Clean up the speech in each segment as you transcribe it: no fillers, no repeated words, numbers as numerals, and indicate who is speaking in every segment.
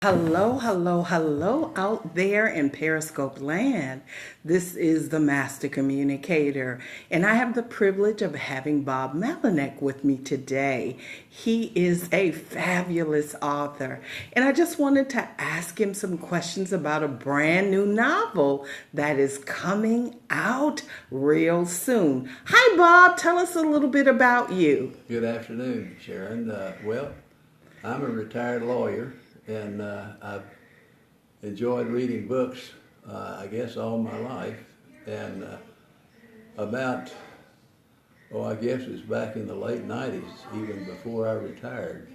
Speaker 1: Hello, hello, hello out there in Periscope land. This is the Master Communicator, and I have the privilege of having Bob Malinak with me today. He is a fabulous author, and I just wanted to ask him some questions about a brand new novel that is coming out real soon. Hi, Bob. Tell us a little bit about you.
Speaker 2: Good afternoon, Sharon. I'm a retired lawyer, and I've enjoyed reading books, I guess, all my life. And about, I guess it was back in the late 90s, even before I retired,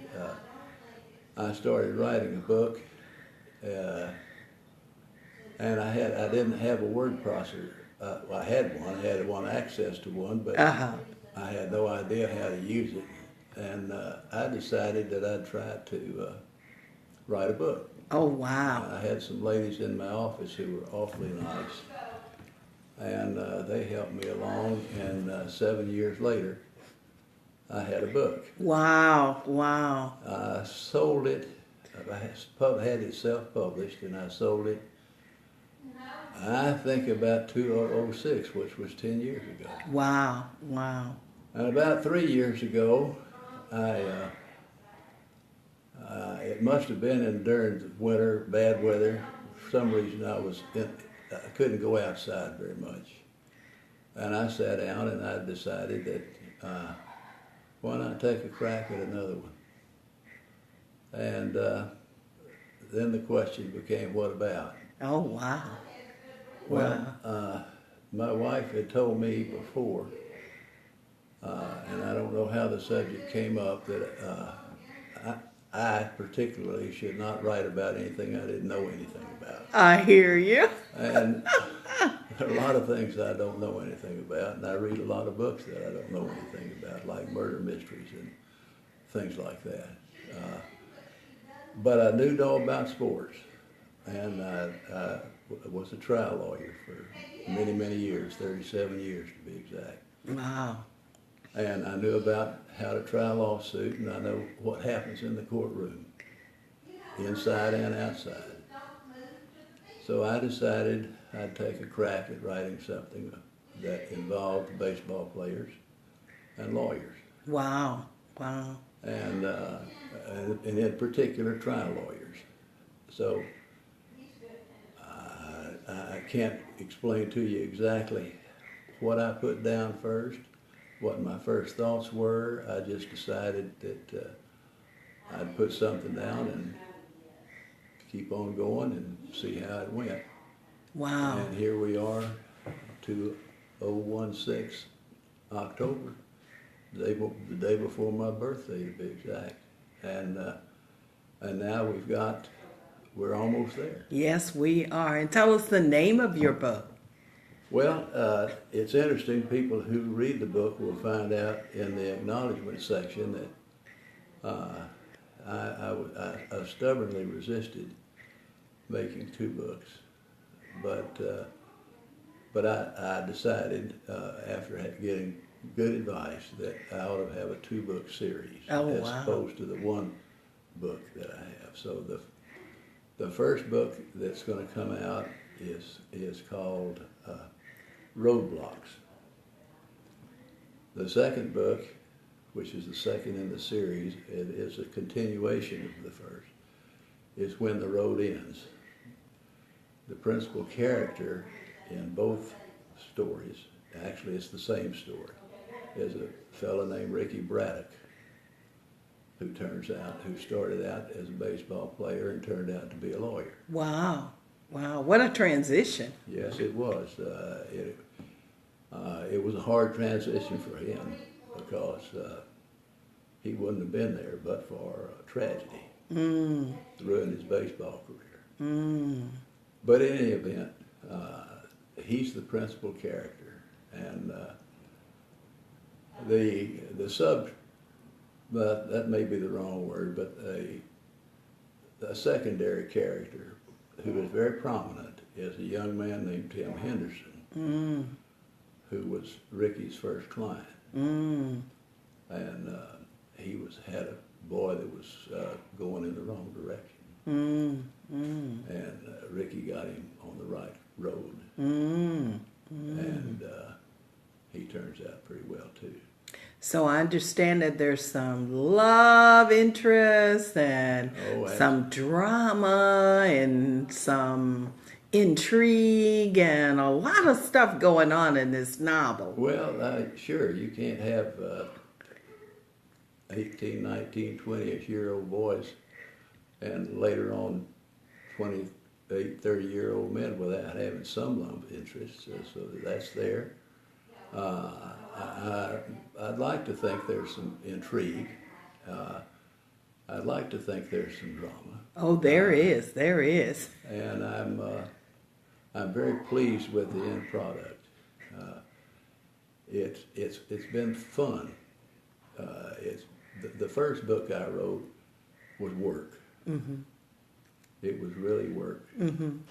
Speaker 2: I started writing a book, and I didn't have a word processor. I had one access to one, but
Speaker 1: Uh-huh.
Speaker 2: I had no idea how to use it. And I decided that I'd try to write a book.
Speaker 1: Oh, wow.
Speaker 2: I had some ladies in my office who were awfully nice, and they helped me along, and 7 years later, I had a book.
Speaker 1: Wow, wow.
Speaker 2: I sold it, I had it self-published, and I sold it, I think about 2006, which was 10 years ago.
Speaker 1: Wow, wow.
Speaker 2: And about 3 years ago, it must have been during the winter, bad weather. For some reason, I couldn't go outside very much. And I sat down and I decided that why not take a crack at another one? And then the question became, what about?
Speaker 1: Oh, wow.
Speaker 2: Well,
Speaker 1: Wow.
Speaker 2: my wife had told me before, and I don't know how the subject came up, that I particularly should not write about anything I didn't know anything about.
Speaker 1: I hear you.
Speaker 2: And there are a lot of things I don't know anything about, and I read a lot of books that I don't know anything about, like murder mysteries and things like that. But I do know about sports, and I was a trial lawyer for many, many years, 37 years to be exact.
Speaker 1: Wow.
Speaker 2: And I knew about how to try a lawsuit, and I know what happens in the courtroom, inside and outside. So I decided I'd take a crack at writing something that involved baseball players and lawyers,
Speaker 1: Wow. Wow.
Speaker 2: and in particular trial lawyers. So I can't explain to you exactly what I put down first, what my first thoughts were. I just decided that I'd put something down and keep on going and see how it went.
Speaker 1: Wow.
Speaker 2: And here we are, 2016, October, the day before my birthday to be exact. And now we're almost there.
Speaker 1: Yes, we are. And tell us the name of your book.
Speaker 2: Well, it's interesting. People who read the book will find out in the acknowledgement section that I stubbornly resisted making two books, but I decided after getting good advice that I ought to have a two-book series as opposed to the one book that I have. So the first book that's going to come out is called Roadblocks. The second book, which is the second in the series, it is a continuation of the first, is When the Road Ends. The principal character in both stories, actually it's the same story, is a fellow named Ricky Braddock, who started out as a baseball player and turned out to be a lawyer.
Speaker 1: Wow. Wow. What a transition.
Speaker 2: Yes, it was. It was a hard transition for him because he wouldn't have been there but for a tragedy. Ruined his baseball career. But in any event, he's the principal character, and but that may be the wrong word, but a secondary character who is very prominent is a young man named Tim Henderson, who was Ricky's first client. And he had a boy that was going in the wrong direction. And Ricky got him on the right road. And he turns out pretty well too.
Speaker 1: So I understand that there's some love interest and some drama and some intrigue and a lot of stuff going on in this novel.
Speaker 2: Well, sure, you can't have 18, 19, 20-ish-year-old boys and later on 28, 30-year-old men without having some love interest. So that's there. I'd like to think there's some intrigue. I'd like to think there's some drama.
Speaker 1: Oh, there is.
Speaker 2: And I'm very pleased with the end product. It's been fun. It's the first book I wrote was work. Mm-hmm. It was really work. Mm-hmm.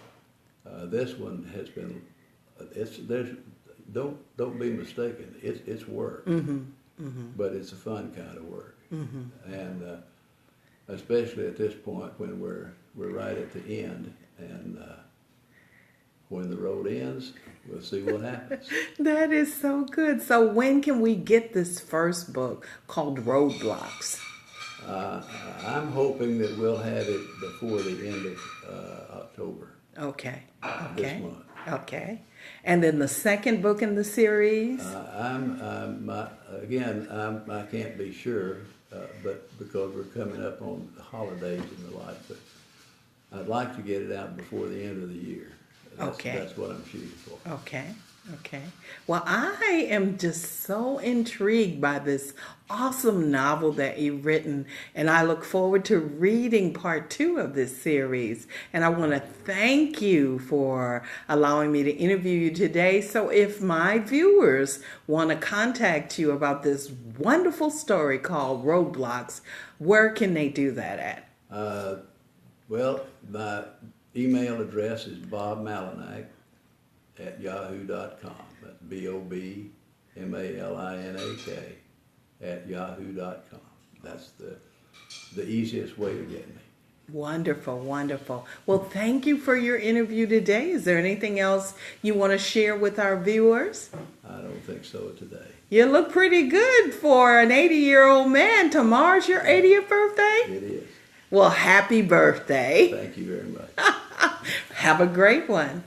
Speaker 2: This one has been. Don't be mistaken. It's work, but it's a fun kind of work, and especially at this point when we're right at the end, and when the road ends, we'll see what happens.
Speaker 1: That is so good. So when can we get this first book called Roadblocks?
Speaker 2: I'm hoping that we'll have it before the end of October.
Speaker 1: Okay.
Speaker 2: This month.
Speaker 1: Okay. And then the second book in the series?
Speaker 2: I can't be sure, but because we're coming up on the holidays and the like, but I'd like to get it out before the end of the year. That's what I'm shooting for.
Speaker 1: Okay. Well, I am just so intrigued by this awesome novel that you've written, and I look forward to reading part 2 of this series. And I want to thank you for allowing me to interview you today. So if my viewers want to contact you about this wonderful story called Roadblocks, where can they do that at?
Speaker 2: Well, my email address is bobmalinak @yahoo.com. That's BOBMALINAK @yahoo.com. That's the easiest way to get me.
Speaker 1: Wonderful. Well, thank you for your interview today. Is there anything else you want to share with our viewers?
Speaker 2: I don't think so today.
Speaker 1: You look pretty good for an 80-year-old man. Tomorrow's your 80th birthday?
Speaker 2: It is.
Speaker 1: Well, happy birthday.
Speaker 2: Thank you very much.
Speaker 1: Have a great one.